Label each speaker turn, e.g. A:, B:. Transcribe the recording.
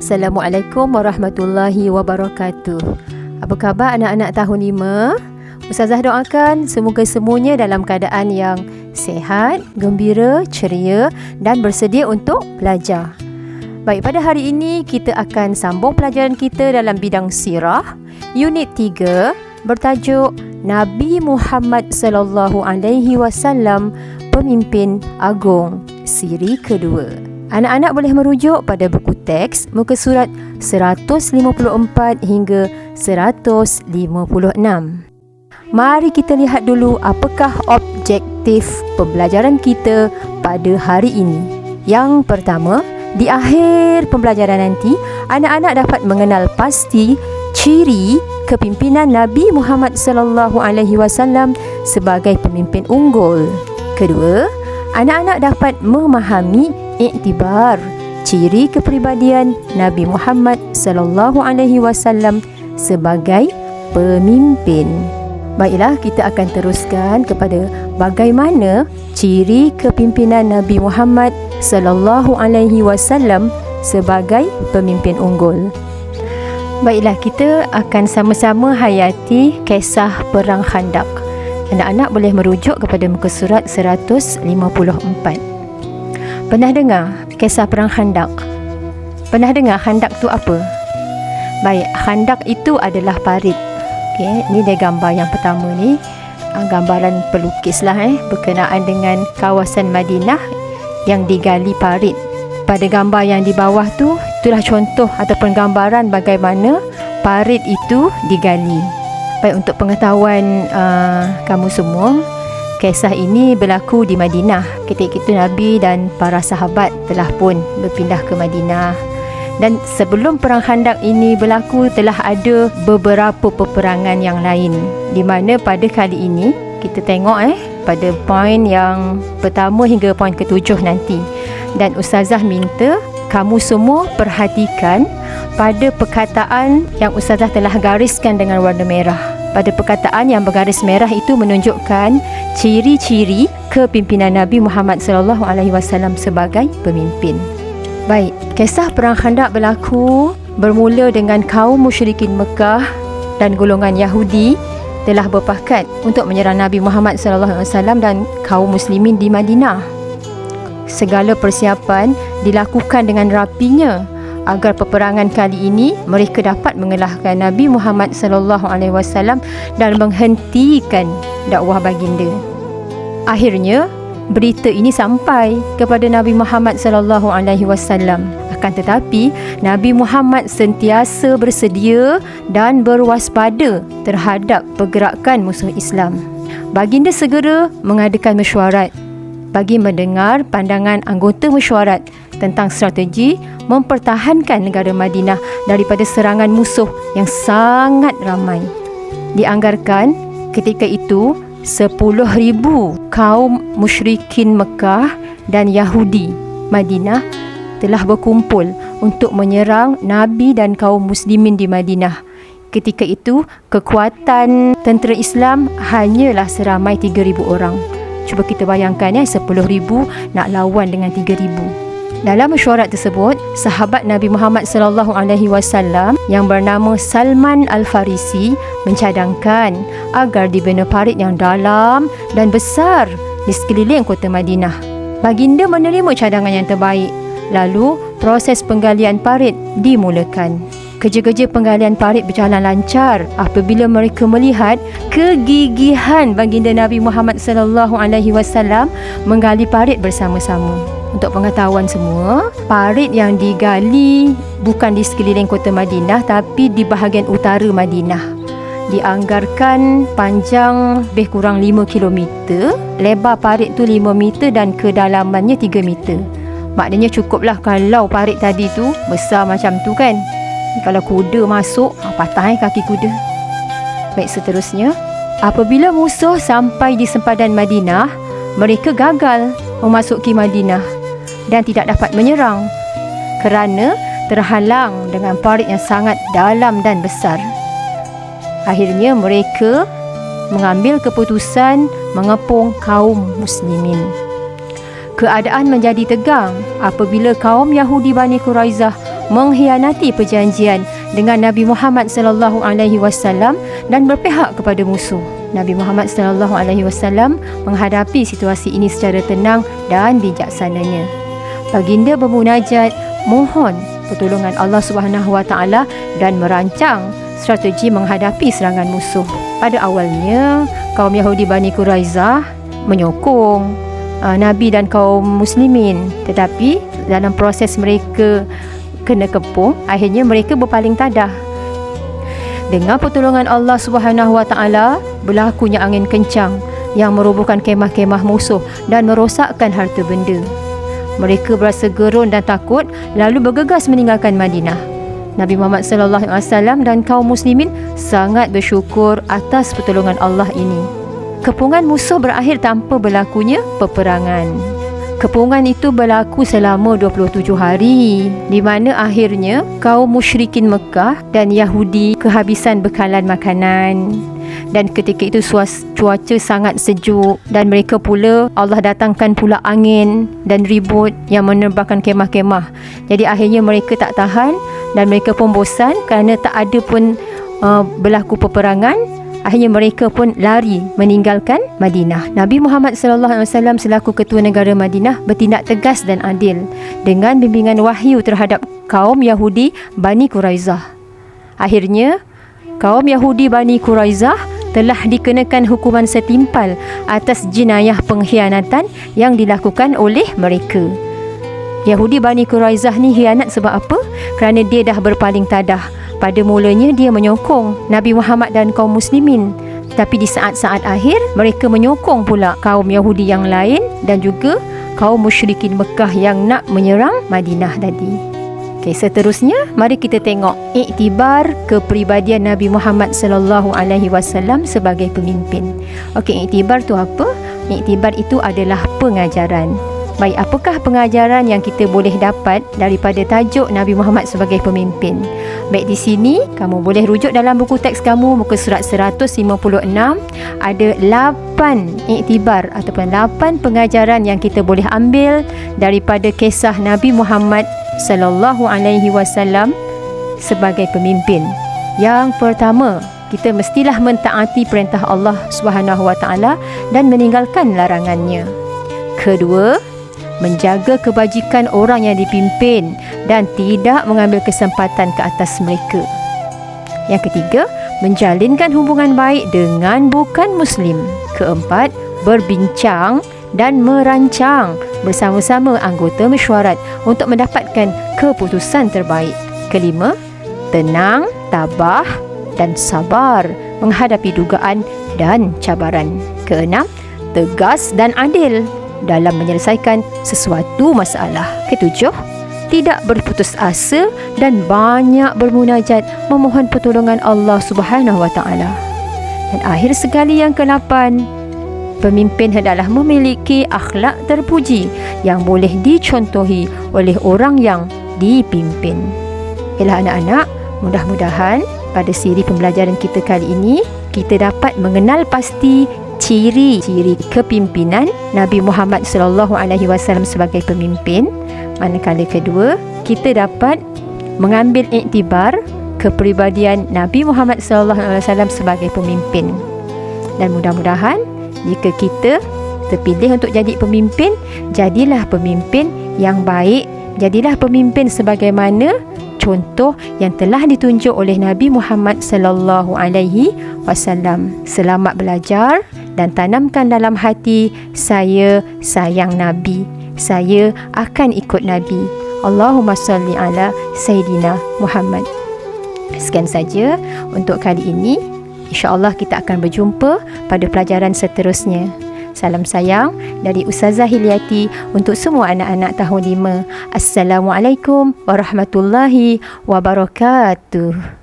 A: Assalamualaikum warahmatullahi wabarakatuh. Apa khabar anak-anak tahun 5? Ustazah doakan semoga semuanya dalam keadaan yang sihat, gembira, ceria dan bersedia untuk belajar. Baik, pada hari ini kita akan sambung pelajaran kita dalam bidang sirah, unit 3 bertajuk Nabi Muhammad sallallahu alaihi wasallam, pemimpin agung, siri kedua. Anak-anak boleh merujuk pada buku teks muka surat 154 hingga 156. Mari kita lihat dulu apakah objektif pembelajaran kita pada hari ini. Yang pertama, di akhir pembelajaran nanti, anak-anak dapat mengenal pasti ciri kepimpinan Nabi Muhammad sallallahu alaihi wasallam sebagai pemimpin unggul. Kedua, anak-anak dapat memahami iktibar ciri kepribadian Nabi Muhammad sallallahu alaihi wasallam sebagai pemimpin. Baiklah, kita akan teruskan kepada bagaimana ciri kepimpinan Nabi Muhammad sallallahu alaihi wasallam sebagai pemimpin unggul. Baiklah, kita akan sama-sama hayati kisah Perang Khandaq. Anak-anak boleh merujuk kepada muka surat 154. Pernah dengar kisah Perang Khandaq? Pernah dengar Khandaq tu apa? Baik, Khandaq itu adalah parit. Okey, ni dia gambar yang pertama ni. Gambaran pelukis lah berkenaan dengan kawasan Madinah yang digali parit. Pada gambar yang di bawah tu, itulah contoh ataupun gambaran bagaimana parit itu digali. Baik, untuk pengetahuan kamu semua, kisah ini berlaku di Madinah. Ketika itu Nabi dan para sahabat telah pun berpindah ke Madinah. Dan sebelum Perang Khandaq ini berlaku, telah ada beberapa peperangan yang lain, di mana pada kali ini kita tengok pada poin yang pertama hingga poin ke-7 nanti. Dan Ustazah minta kamu semua perhatikan pada perkataan yang Ustazah telah gariskan dengan warna merah. Pada perkataan yang bergaris merah itu menunjukkan ciri-ciri kepimpinan Nabi Muhammad sallallahu alaihi wasallam sebagai pemimpin. Baik, kisah Perang Khandaq berlaku bermula dengan kaum musyrikin Mekah dan golongan Yahudi telah berpakat untuk menyerang Nabi Muhammad sallallahu alaihi wasallam dan kaum muslimin di Madinah. Segala persiapan dilakukan dengan rapinya agar peperangan kali ini mereka dapat mengalahkan Nabi Muhammad sallallahu alaihi wasallam dan menghentikan dakwah baginda. Akhirnya berita ini sampai kepada Nabi Muhammad sallallahu alaihi wasallam. Akan tetapi Nabi Muhammad sentiasa bersedia dan berwaspada terhadap pergerakan musuh Islam. Baginda segera mengadakan mesyuarat bagi mendengar pandangan anggota mesyuarat tentang strategi mempertahankan negara Madinah daripada serangan musuh yang sangat ramai. Dianggarkan ketika itu 10,000 kaum musyrikin Mekah dan Yahudi Madinah telah berkumpul untuk menyerang Nabi dan kaum muslimin di Madinah. Ketika itu kekuatan tentera Islam hanyalah seramai 3,000 orang. Cuba kita bayangkan 10,000 nak lawan dengan 3,000. Dalam mesyuarat tersebut, sahabat Nabi Muhammad sallallahu alaihi wasallam yang bernama Salman Al-Farisi mencadangkan agar dibina parit yang dalam dan besar di sekeliling kota Madinah. Baginda menerima cadangan yang terbaik. Lalu, proses penggalian parit dimulakan. Kerja-kerja penggalian parit berjalan lancar apabila mereka melihat kegigihan baginda Nabi Muhammad sallallahu alaihi wasallam menggali parit bersama-sama. Untuk pengetahuan semua, parit yang digali bukan di sekeliling kota Madinah tapi di bahagian utara Madinah. Dianggarkan panjang lebih kurang 5 km, lebar parit tu 5 meter dan kedalamannya 3 meter. Maknanya cukuplah kalau parit tadi tu besar macam tu kan. Kalau kuda masuk, patah kaki kuda. Baik, seterusnya, apabila musuh sampai di sempadan Madinah, mereka gagal memasuki Madinah dan tidak dapat menyerang kerana terhalang dengan parit yang sangat dalam dan besar. Akhirnya mereka mengambil keputusan mengepung kaum muslimin. Keadaan menjadi tegang apabila kaum Yahudi Bani Quraizah mengkhianati perjanjian dengan Nabi Muhammad sallallahu alaihi wasallam dan berpihak kepada musuh. Nabi Muhammad sallallahu alaihi wasallam menghadapi situasi ini secara tenang dan bijaksananya. Baginda bermunajat mohon pertolongan Allah Subhanahu wa taala dan merancang strategi menghadapi serangan musuh. Pada awalnya, kaum Yahudi Bani Quraizah menyokong Nabi dan kaum muslimin, tetapi dalam proses mereka kena kepung, akhirnya mereka berpaling tadah. Dengan pertolongan Allah Subhanahu wa taala, berlakunya angin kencang yang merobohkan kemah-kemah musuh dan merosakkan harta benda. Mereka berasa gerun dan takut, lalu bergegas meninggalkan Madinah. Nabi Muhammad sallallahu alaihi wasallam dan kaum muslimin sangat bersyukur atas pertolongan Allah ini. Kepungan musuh berakhir tanpa berlakunya peperangan. Kepungan itu berlaku selama 27 hari, di mana akhirnya kaum musyrikin Mekah dan Yahudi kehabisan bekalan makanan. Dan ketika itu cuaca sangat sejuk, dan mereka pula Allah datangkan pula angin dan ribut yang menerbangkan kemah-kemah. Jadi akhirnya mereka tak tahan dan mereka pun bosan kerana tak ada pun berlaku peperangan. Akhirnya mereka pun lari meninggalkan Madinah. Nabi Muhammad sallallahu alaihi wasallam selaku ketua negara Madinah bertindak tegas dan adil dengan bimbingan wahyu terhadap kaum Yahudi Bani Quraizah. Akhirnya kaum Yahudi Bani Quraizah telah dikenakan hukuman setimpal atas jenayah pengkhianatan yang dilakukan oleh mereka. Yahudi Bani Quraizah ni khianat sebab apa? Kerana dia dah berpaling tadah. Pada mulanya dia menyokong Nabi Muhammad dan kaum muslimin, tapi di saat-saat akhir mereka menyokong pula kaum Yahudi yang lain dan juga kaum musyrikin Mekah yang nak menyerang Madinah tadi. Okey, seterusnya mari kita tengok iktibar kepribadian Nabi Muhammad sallallahu alaihi wasallam sebagai pemimpin. Okey, iktibar tu apa? Iktibar itu adalah pengajaran. Baik, apakah pengajaran yang kita boleh dapat daripada tajuk Nabi Muhammad sebagai pemimpin? Baik, di sini kamu boleh rujuk dalam buku teks kamu muka surat 156. Ada 8 iktibar ataupun 8 pengajaran yang kita boleh ambil daripada kisah Nabi Muhammad sallallahu alaihi wasallam sebagai pemimpin. Yang pertama, kita mestilah mentaati perintah Allah Subhanahu wa taala dan meninggalkan larangannya. Kedua, menjaga kebajikan orang yang dipimpin dan tidak mengambil kesempatan ke atas mereka. Yang ketiga, menjalinkan hubungan baik dengan bukan Muslim. Keempat, berbincang dan merancang bersama-sama anggota mesyuarat untuk mendapatkan keputusan terbaik. Kelima, tenang, tabah dan sabar menghadapi dugaan dan cabaran. Keenam, tegas dan adil dalam menyelesaikan sesuatu masalah. Ketujuh, tidak berputus asa dan banyak bermunajat memohon pertolongan Allah Subhanahu wa taala. Dan akhir sekali yang ke-8, pemimpin hendaklah memiliki akhlak terpuji yang boleh dicontohi oleh orang yang dipimpin. Ialah anak-anak, mudah-mudahan pada siri pembelajaran kita kali ini kita dapat mengenal pasti ciri-ciri kepimpinan Nabi Muhammad sallallahu alaihi wasallam sebagai pemimpin. Manakala kedua, kita dapat mengambil iktibar kepribadian Nabi Muhammad sallallahu alaihi wasallam sebagai pemimpin. Dan mudah-mudahan jika kita terpilih untuk jadi pemimpin, jadilah pemimpin yang baik, jadilah pemimpin sebagaimana contoh yang telah ditunjuk oleh Nabi Muhammad sallallahu alaihi wasallam. Selamat belajar dan tanamkan dalam hati, saya sayang Nabi, saya akan ikut Nabi. Allahumma salli ala Sayyidina Muhammad. Sekian saja untuk kali ini. InsyaAllah kita akan berjumpa pada pelajaran seterusnya. Salam sayang dari Ustazah Hiliati untuk semua anak-anak tahun 5. Assalamualaikum warahmatullahi wabarakatuh.